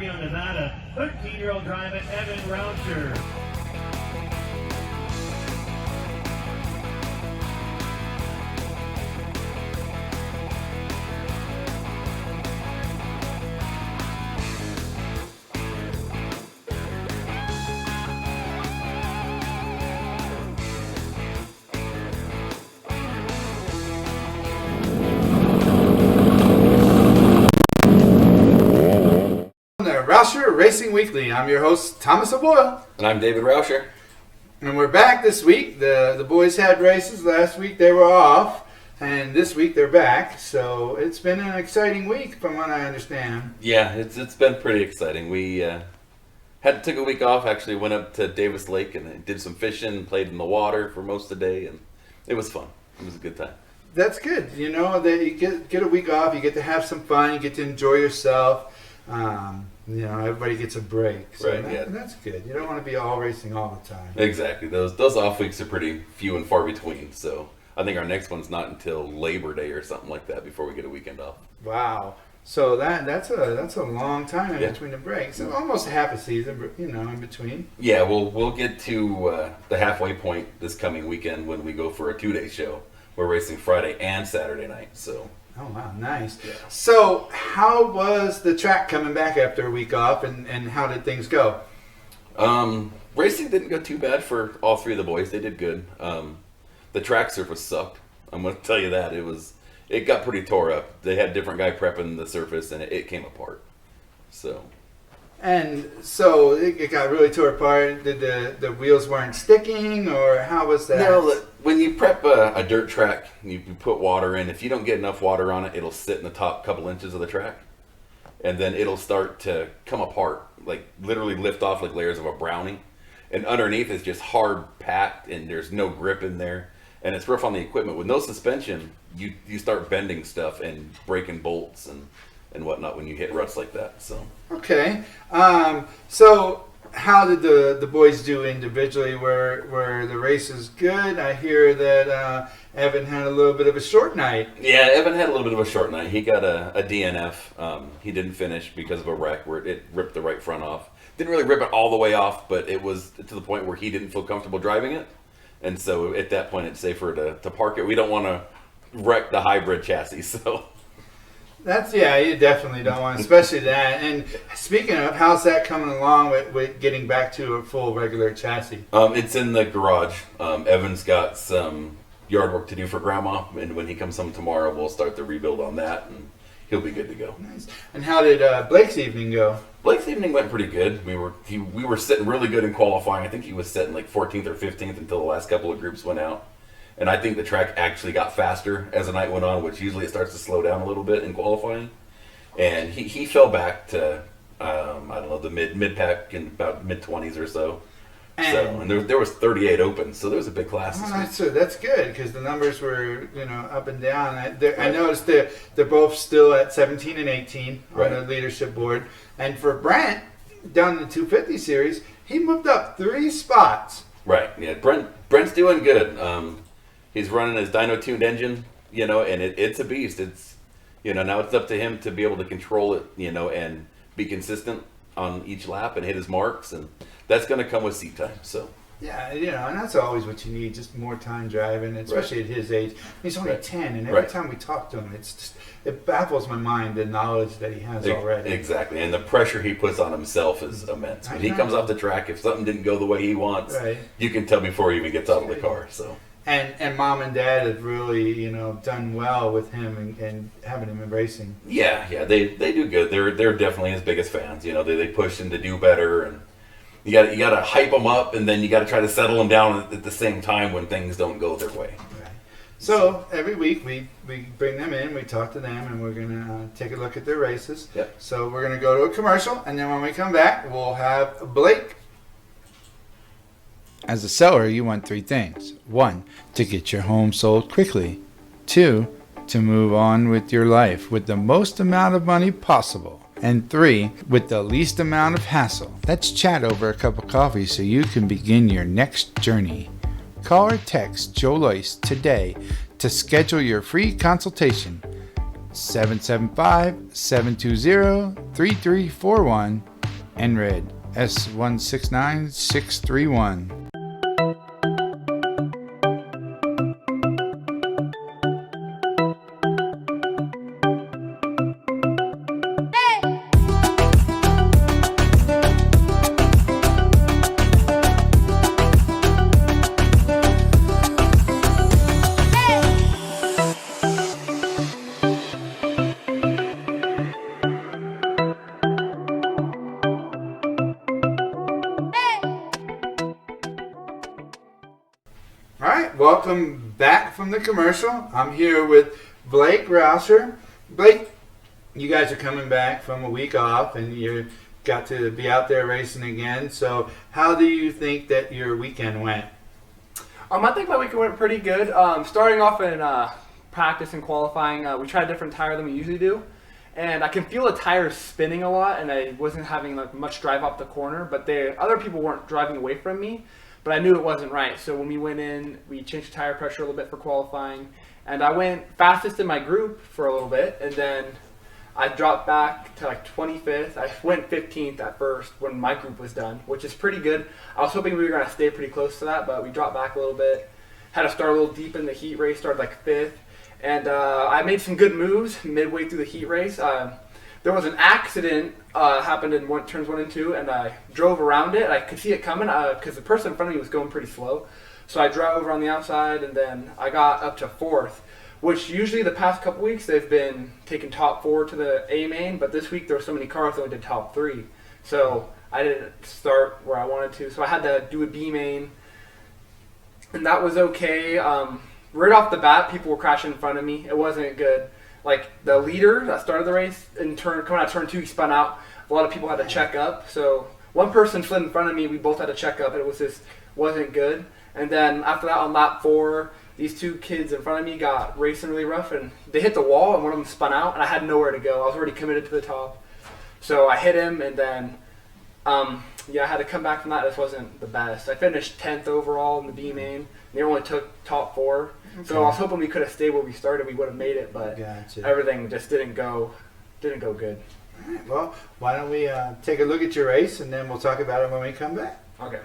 Reno, Nevada. 13-year-old driver Evan Rauscher. Rauscher Racing Weekly. I'm your host, Thomas O'Boyle. And I'm David Rauscher. And we're back this week. The boys had races. Last week they were off. And this week they're back. So it's been an exciting week from what I understand. Yeah, it's been pretty exciting. We took a week off. Actually went up to Davis Lake and did some fishing, played in the water for most of the day. And it was fun. It was a good time. That's good. You know, that you get a week off. You get to have some fun. You get to enjoy yourself. You know, everybody gets a break. So right, that's good. You don't want to be all racing all the time. Exactly. Those off weeks are pretty few and far between. So I think our next one's not until Labor Day or something like that before we get a weekend off. Wow. So that's a long time in between the breaks. So almost half a season, you know, in between. Yeah, we'll get to the halfway point this coming weekend when we go for a 2-day show. We're racing Friday and Saturday night. So. Oh, wow, nice. Yeah. So how was the track coming back after a week off, and how did things go? Racing didn't go too bad for all three of the boys. They did good. The track surface sucked. I'm going to tell you that. It got pretty tore up. They had a different guy prepping the surface, and it came apart. And so it got really tore apart. Did the wheels weren't sticking, or how was that? No, when you prep a dirt track, you put water in. If you don't get enough water on it, it'll sit in the top couple inches of the track. And then it'll start to come apart, like literally lift off like layers of a brownie. And underneath is just hard packed, and there's no grip in there. And it's rough on the equipment. With no suspension, you start bending stuff and breaking bolts and whatnot when you hit ruts like that. So okay. So how did the boys do individually? Were the races good? I hear that Evan had a little bit of a short night. Yeah, Evan had a little bit of a short night. He got a DNF. He didn't finish because of a wreck where it ripped the right front off. Didn't really rip it all the way off, but it was to the point where he didn't feel comfortable driving it. And so at that point, it's safer to park it. We don't want to wreck the hybrid chassis, so... You definitely don't want, especially that. And speaking of, how's that coming along with getting back to a full regular chassis? It's in the garage. Evan's got some yard work to do for Grandma, and when he comes home tomorrow, we'll start the rebuild on that, and he'll be good to go. Nice. And how did Blake's evening go? Blake's evening went pretty good. We were sitting really good in qualifying. I think he was sitting like 14th or 15th until the last couple of groups went out. And I think the track actually got faster as the night went on, which usually it starts to slow down a little bit in qualifying. And he fell back to, I don't know, the mid-pack in about mid-20s or so. And there was 38 open, so there was a big class this week. That's good, because the numbers were, up and down. I noticed they're both still at 17 and 18 on the leadership board. And for Brent, down in the 250 series, he moved up 3 spots. Right, yeah. Brent's doing good. He's running his dyno-tuned engine, and it's a beast. It's, now it's up to him to be able to control it, and be consistent on each lap and hit his marks, and that's going to come with seat time. So yeah, and that's always what you need, just more time driving, especially at his age. He's only 10, and every time we talk to him, it baffles my mind, the knowledge that he has already. Exactly, and the pressure he puts on himself is immense. When he comes off the track, if something didn't go the way he wants, you can tell before he even gets out of the car. So. And mom and dad have really, done well with him and having him in racing. Yeah, they do good. They're definitely his biggest fans. They push him to do better, and you got to hype them up, and then you got to try to settle them down at the same time when things don't go their way. Right. So every week we bring them in, we talk to them, and we're gonna take a look at their races. Yep. So we're gonna go to a commercial, and then when we come back, we'll have Blake. As a seller, you want 3 things. 1, to get your home sold quickly. 2, to move on with your life with the most amount of money possible. And 3, with the least amount of hassle. Let's chat over a cup of coffee so you can begin your next journey. Call or text Joe Loyce today to schedule your free consultation. 775-720-3341. and red S169631. Alright, welcome back from the commercial. I'm here with Blake Rauscher. Blake, you guys are coming back from a week off and you got to be out there racing again. So how do you think that your weekend went? I think my weekend went pretty good. Starting off in practice and qualifying, we tried a different tire than we usually do. And I can feel the tires spinning a lot, and I wasn't having like much drive off the corner, but other people weren't driving away from me. But I knew it wasn't right. So when we went in, we changed the tire pressure a little bit for qualifying. And I went fastest in my group for a little bit. And then I dropped back to like 25th. I went 15th at first when my group was done, which is pretty good. I was hoping we were going to stay pretty close to that, but we dropped back a little bit. Had to start a little deep in the heat race, started like 5th. And I made some good moves midway through the heat race. There was an accident happened in turns 1 and 2, and I drove around it. I could see it coming because the person in front of me was going pretty slow. So I drove over on the outside, and then I got up to 4th, which usually the past couple weeks they've been taking top 4 to the A main, but this week there were so many cars that only did top 3. So I didn't start where I wanted to, so I had to do a B main, and that was okay. Right off the bat, people were crashing in front of me. It wasn't good. Like the leader that started the race, coming out of turn 2, he spun out. A lot of people had to check up. So one person slid in front of me. We both had to check up, and it wasn't good. And then after that, on lap 4, these 2 kids in front of me got racing really rough, and they hit the wall, and one of them spun out, and I had nowhere to go. I was already committed to the top. So I hit him, and then I had to come back from that. This wasn't the best. I finished 10th overall in the B main, and they only took top 4. Okay. So I was hoping we could have stayed where we started. We would have made it, but everything just didn't go good. All right, well, why don't we take a look at your race, and then we'll talk about it when we come back. Okay.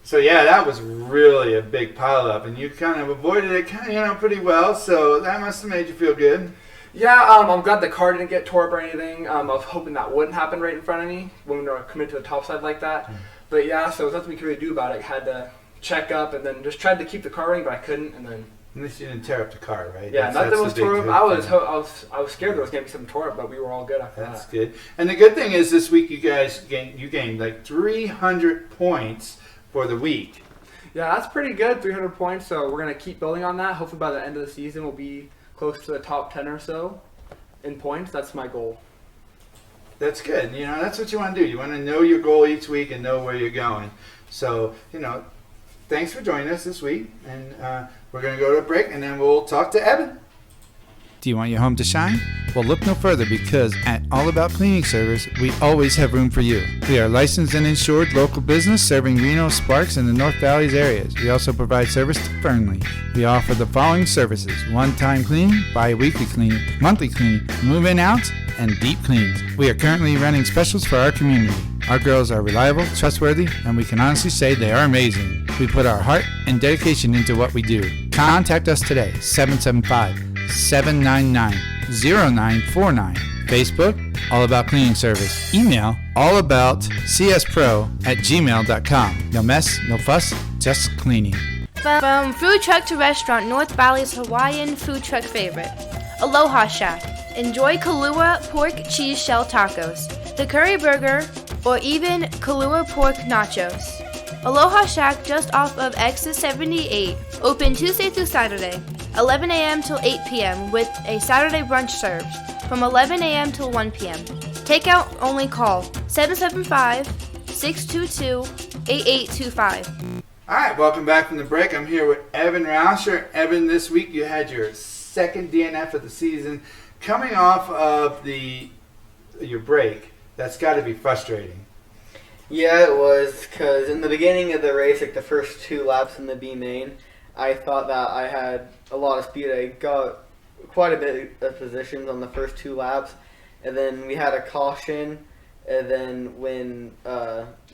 So yeah, that was really a big pileup, and you kind of avoided it, pretty well. So that must have made you feel good. Yeah, I'm glad the car didn't get tore up or anything. I was hoping that wouldn't happen right in front of me when we were coming to the top side like that. But yeah, so there's nothing we could really do about it. Had to check up and then just tried to keep the car running, but I couldn't. And then At least you didn't tear up the car, right? yeah, That's nothing was the big tore up. good I was scared there was gonna be something tore up, but we were all good after That's that. good. And the good thing is this week you gained like 300 points for the week. Yeah, that's pretty good. 300 points. So we're gonna keep building on that. Hopefully by the end of the season we'll be close to the top 10 or so in points. That's my goal. That's good. That's what you want to do. You want to know your goal each week and know where you're going. So, thanks for joining us this week. And we're going to go to a break and then we'll talk to Evan. Do you want your home to shine? Well, look no further, because at All About Cleaning Service, we always have room for you. We are licensed and insured local business serving Reno, Sparks, and the North Valleys areas. We also provide service to Fernley. We offer the following services: one-time cleaning, bi-weekly cleaning, monthly cleaning, move-in outs, and deep cleans. We are currently running specials for our community. Our girls are reliable, trustworthy, and we can honestly say they are amazing. We put our heart and dedication into what we do. Contact us today, 775-799-0949. Facebook, All About Cleaning Service. Email, allaboutcspro@gmail.com. No mess, no fuss, just cleaning. From food truck to restaurant, North Valley's Hawaiian food truck favorite. Aloha Shack. Enjoy Kahlua pork cheese shell tacos, the curry burger, or even Kahlua pork nachos. Aloha Shack just off of Exit 78, open Tuesday through Saturday, 11 a.m. till 8 p.m. with a Saturday brunch served from 11 a.m. till 1 p.m. Takeout only, call 775-622-8825. All right, welcome back from the break. I'm here with Evan Rauscher. Evan, this week you had your second DNF of the season. Coming off of your break, that's got to be frustrating. Yeah, it was, because in the beginning of the race, like the first 2 laps in the B main, I thought that I had a lot of speed. I got quite a bit of positions on the first 2 laps, and then we had a caution, and then when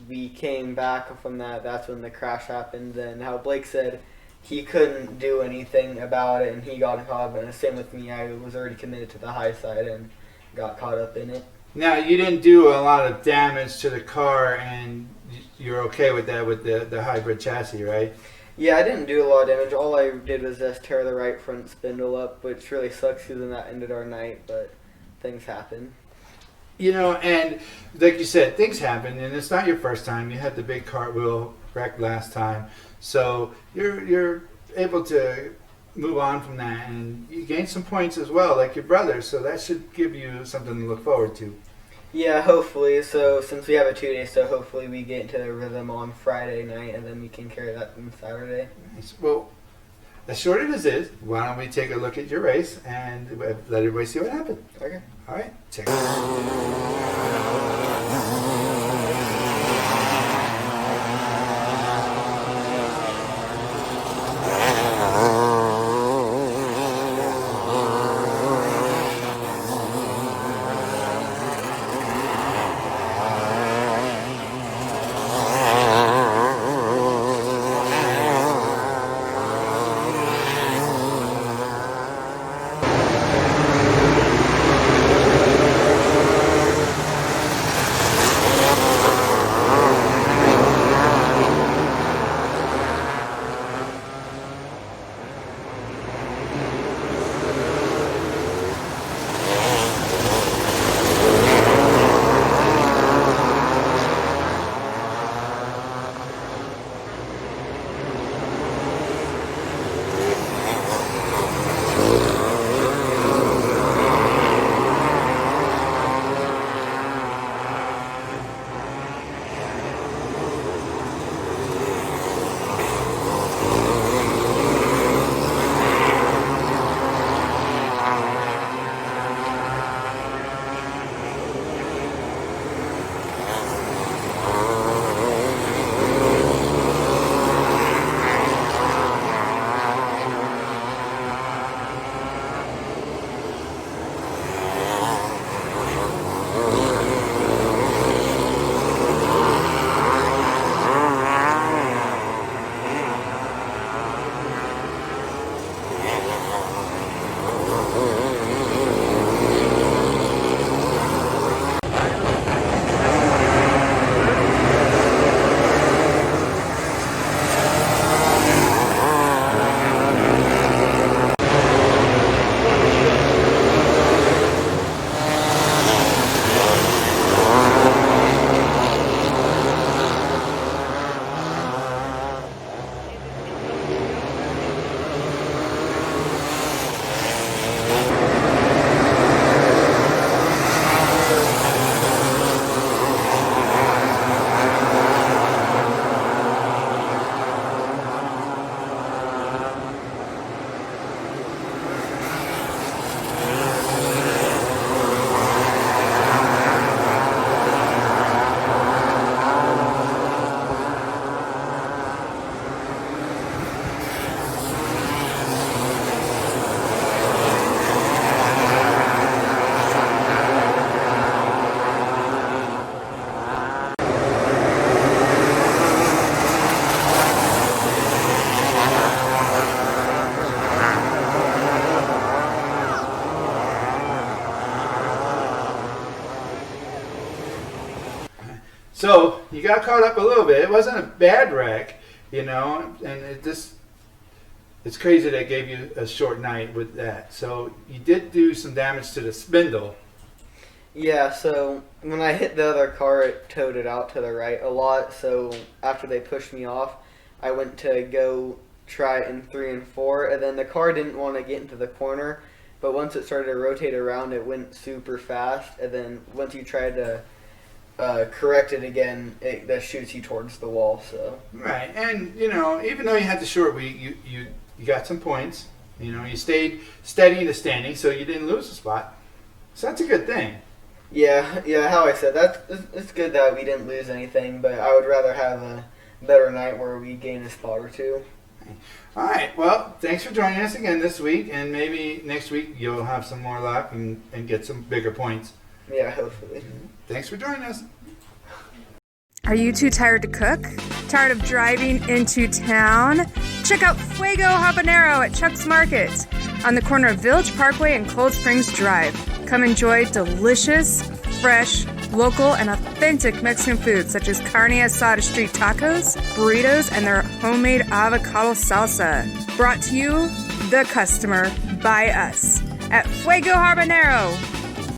we came back from that, that's when the crash happened. Then how Blake said he couldn't do anything about it, and he got caught up, and the same with me. I was already committed to the high side and got caught up in it. Now, you didn't do a lot of damage to the car, and you're okay with that with the hybrid chassis, right? Yeah, I didn't do a lot of damage. All I did was just tear the right front spindle up, which really sucks because then that ended our night, but things happen. And like you said, things happen, and it's not your first time. You had the big cartwheel wreck last time, so you're able to move on from that, and you gain some points as well, like your brother, so that should give you something to look forward to. Yeah, hopefully. So since we have a 2 day, so hopefully we get into the rhythm on Friday night, and then we can carry that on Saturday. Nice. Well, as short as it is, why don't we take a look at your race and let everybody see what happened? Okay. All right, check it out. So you got caught up a little bit. It wasn't a bad wreck, you know, and it's crazy they gave you a short night with that. So you did do some damage to the spindle. Yeah, so when I hit the other car, it towed it out to the right a lot. So after they pushed me off, I went to go try it in 3 and 4, and then the car didn't want to get into the corner. But once it started to rotate around, it went super fast. And then once you tried to correct it again, that shoots you towards the wall. So Right, and you know, even though you had the short week, you got some points. You know, you stayed steady in the standing, so you didn't lose a spot. So that's a good thing. yeah, how I said it's good that we didn't lose anything, but I would rather have a better night where we gain a spot or two. All right, well, thanks for joining us again this week, and maybe next week you'll have some more luck and get some bigger points. Yeah, hopefully. Thanks for joining us. Are you too tired to cook? Tired of driving into town? Check out Fuego Habanero at Chuck's Market on the corner of Village Parkway and Cold Springs Drive. Come enjoy delicious, fresh, local, and authentic Mexican food such as carne asada street tacos, burritos, and their homemade avocado salsa. Brought to you, the customer, by us at Fuego Habanero.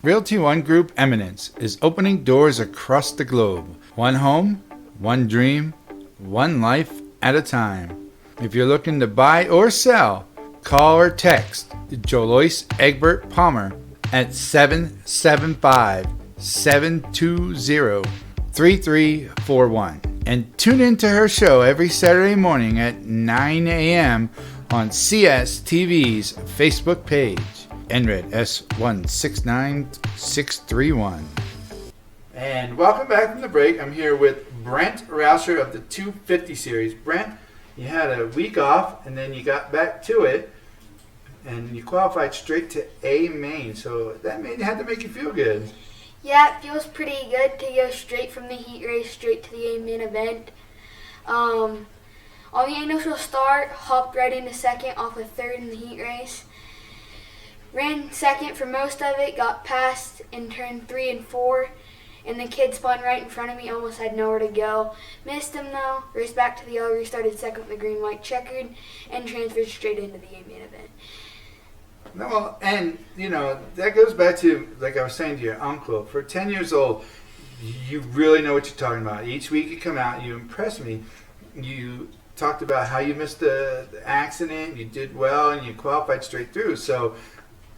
Realty One Group Eminence is opening doors across the globe. One home, one dream, one life at a time. If you're looking to buy or sell, call or text Jolois Egbert Palmer at 775-720-3341. And tune into her show every Saturday morning at 9 a.m. on CSTV's Facebook page. NRED S169631. And welcome back from the break. I'm here with Brent Rauscher of the 250 series. Brent, you had a week off and then you got back to it and you qualified straight to A main. So that had to make you feel good. Yeah, it feels pretty good to go straight from the heat race straight to the A main event. On the initial start, hopped right into second off of third in the heat race. Ran second for most of it, got passed in turn 3 and 4, and the kid spun right in front of me, almost had nowhere to go. Missed him though, raced back to the yellow, restarted second with the green-white checkered, and transferred straight into the A-main event. No, and you know, that goes back to, like I was saying to your uncle, for 10 years old, you really know what you're talking about. Each week you come out, you impress me. You talked about how you missed the accident, you did well, and you qualified straight through. So,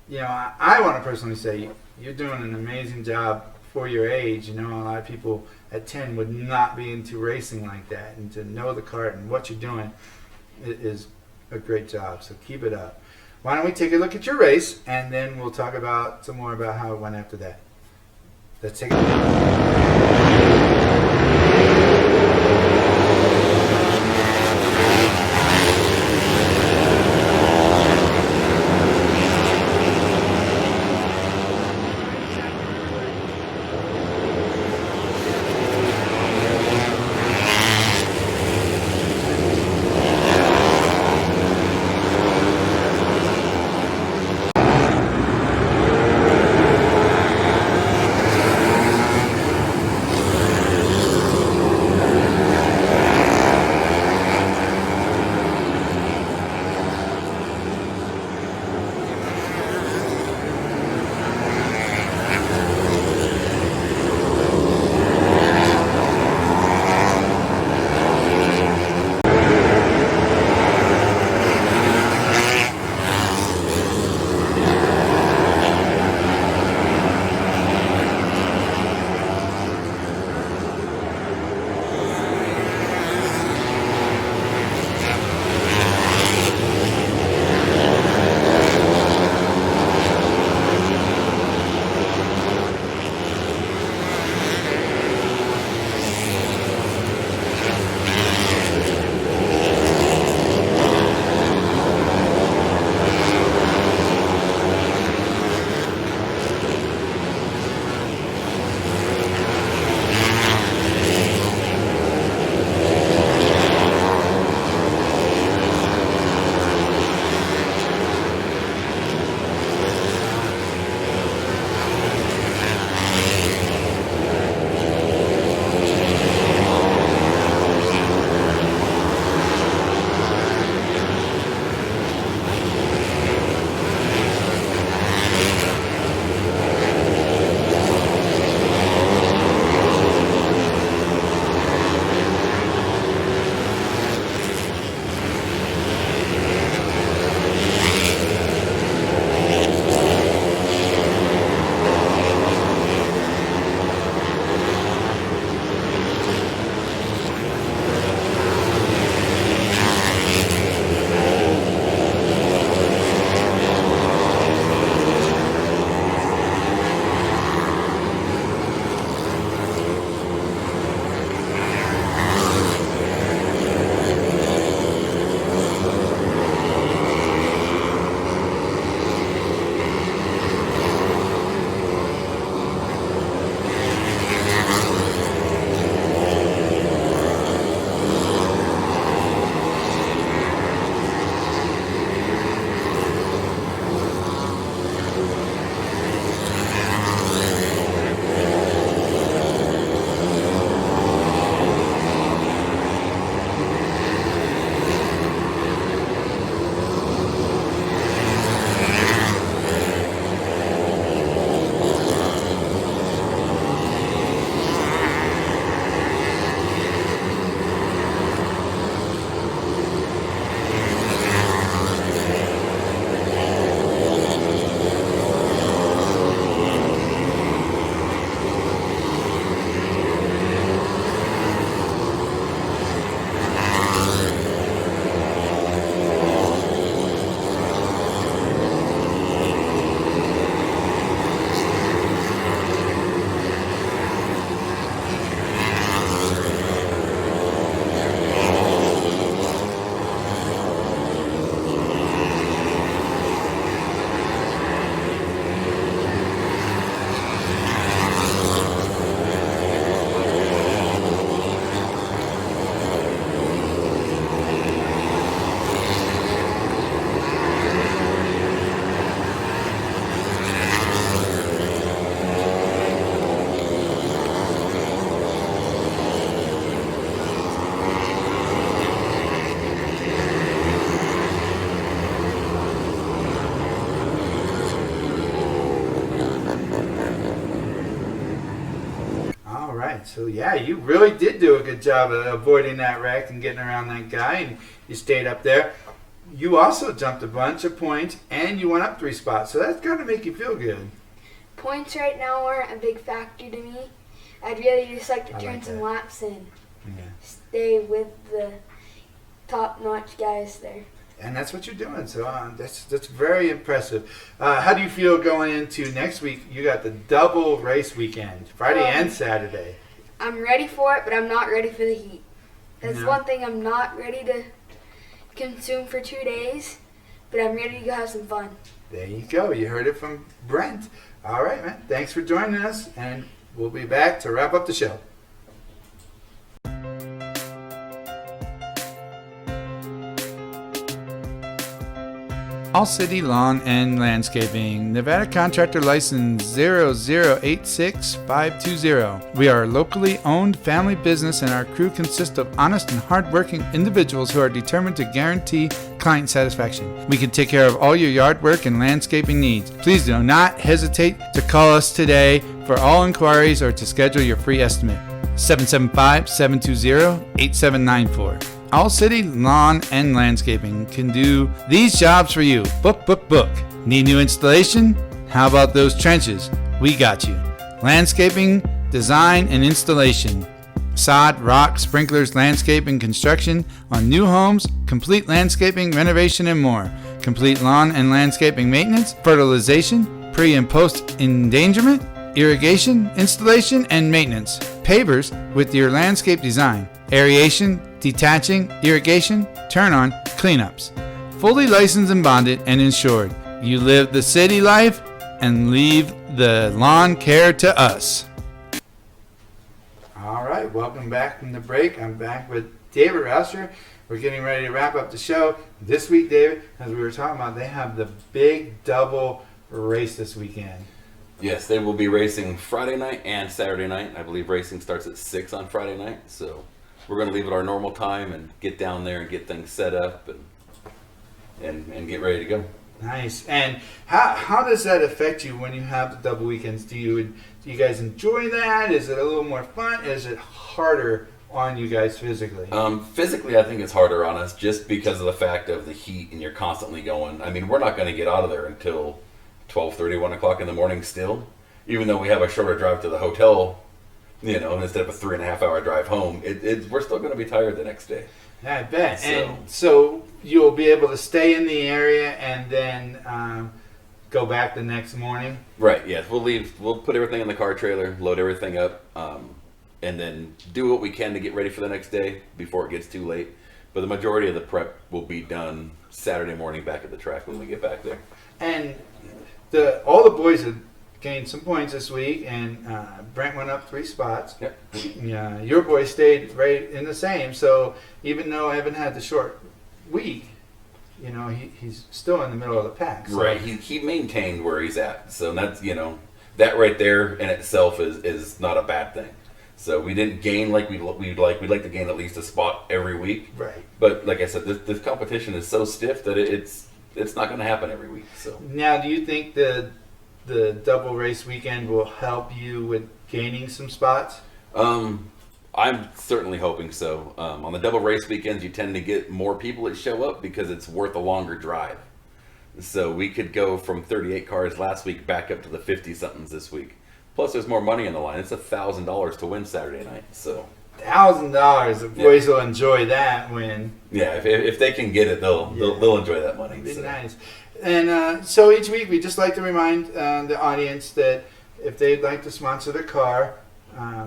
you know, I want to personally say you're doing an amazing job for your age. You know, a lot of people at 10 would not be into racing like that, and to know the kart and what you're doing is a great job. So keep it up. Why don't we take a look at your race, and then we'll talk about some more about how it went after that. Let's take a look. right. So, yeah, you really did do a good job of avoiding that wreck and getting around that guy, and you stayed up there. You also jumped a bunch of points, and you went up 3 spots. So that's got to make you feel good. Points right now aren't a big factor to me. I'd really just like to I turn like some that. laps and Yeah. stay with the top-notch guys there. And that's what you're doing. So that's very impressive. How do you feel going into next week? You got the double race weekend, Friday and Saturday. I'm ready for it, but I'm not ready for the heat. That's No. one thing I'm not ready to consume for 2 days, but I'm ready to go have some fun. There you go. You heard it from Brent. All right, man. Thanks for joining us, and we'll be back to wrap up the show. All City Lawn and Landscaping, Nevada Contractor License 0086520. We are a locally owned family business, and our crew consists of honest and hardworking individuals who are determined to guarantee client satisfaction. We can take care of all your yard work and landscaping needs. Please do not hesitate to call us today for all inquiries or to schedule your free estimate. 775-720-8794. All City Lawn and Landscaping can do these jobs for you. Book. Need new installation? How about those trenches? We got you. Landscaping, design, and installation. Sod, rock, sprinklers, landscape, and construction on new homes, complete landscaping, renovation, and more. Complete lawn and landscaping maintenance, fertilization, pre- and post-endangerment, irrigation, installation, and maintenance. Pavers with your landscape design. Aeration, detaching, irrigation, turn-on, cleanups. Fully licensed and bonded and insured. You live the city life and leave the lawn care to us. All right, welcome back from the break. I'm back with David Rauscher. We're getting ready to wrap up the show. This week, David, as we were talking about, they have the big double race this weekend. Yes, they will be racing Friday night and Saturday night. I believe racing starts at 6 on Friday night, so we're going to leave it our normal time and get down there and get things set up and get ready to go. Nice. And how does that affect you when you have the double weekends? Do you guys enjoy that? Is it a little more fun? Is it harder on you guys physically? Physically, I think it's harder on us just because of the fact of the heat and you're constantly going. I mean, we're not going to get out of there until 12:30, 1 o'clock in the morning still, even though we have a shorter drive to the hotel, instead of a 3.5 hour drive home. We're still going to be tired the next day. Yeah, I bet. And so you'll be able to stay in the area and then go back the next morning? Right, yes. We'll put everything in the car trailer, load everything up, and then do what we can to get ready for the next day before it gets too late. But the majority of the prep will be done Saturday morning back at the track when we get back there. And all the boys have gained some points this week, and Brent went up 3 spots. Yep. Yeah, your boy stayed right in the same. So even though Evan had the short week, he's still in the middle of the pack. So. Right. He maintained where he's at. So that's that right there in itself is not a bad thing. So we didn't gain like we'd like. We'd like to gain at least a spot every week. Right. But like I said, this competition is so stiff that it's not going to happen every week. So now, do you think the double race weekend will help you with gaining some spots? I'm certainly hoping so. On the double race weekends, you tend to get more people that show up because it's worth a longer drive. So we could go from 38 cars last week back up to the 50-somethings this week. Plus, there's more money on the line. It's $1,000 to win Saturday night. So $1,000. The boys will enjoy that win. Yeah, if they can get it, they'll enjoy that money. It'd be nice. And so each week, we just like to remind the audience that if they'd like to sponsor the car,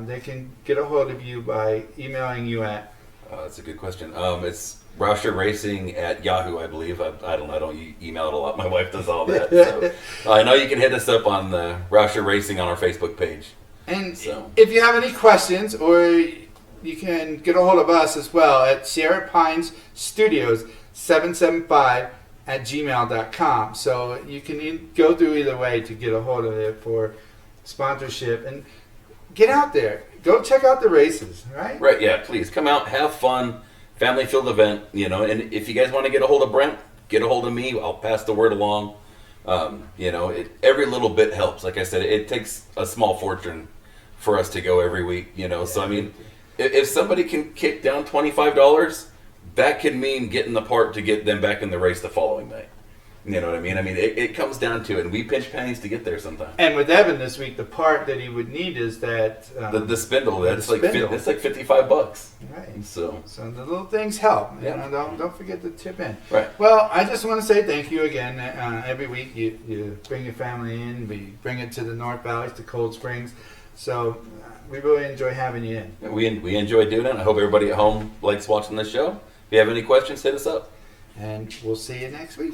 they can get a hold of you by emailing you at. That's a good question. It's Rauscher Racing at Yahoo, I believe. I don't know. I don't email it a lot. My wife does all that. So I know you can hit us up on the Rauscher Racing on our Facebook page. And if you have any questions, or you can get a hold of us as well at Sierra Pines Studios 775@gmail.com. So you can go through either way to get a hold of it for sponsorship. And get out there. Go check out the races, right? Right, yeah, please. Come out, have fun, family-filled event, and if you guys want to get a hold of Brent, get a hold of me. I'll pass the word along. Every little bit helps. Like I said, it takes a small fortune for us to go every week, you know. So I mean, if somebody can kick down $25, that can mean getting the part to get them back in the race the following May. You know what I mean? I mean, it comes down to it, and we pinch pennies to get there sometimes. And with Evan this week, the part that he would need is that The spindle, that's like spindle. it's like $55. Right. So the little things help. Yeah. You know, don't forget to chip in. Right. Well, I just want to say thank you again. Every week you bring your family in. We bring it to the North Valleys, to Cold Springs. So we really enjoy having you in. we enjoy doing it. I hope everybody at home likes watching this show. If you have any questions, hit us up. And we'll see you next week.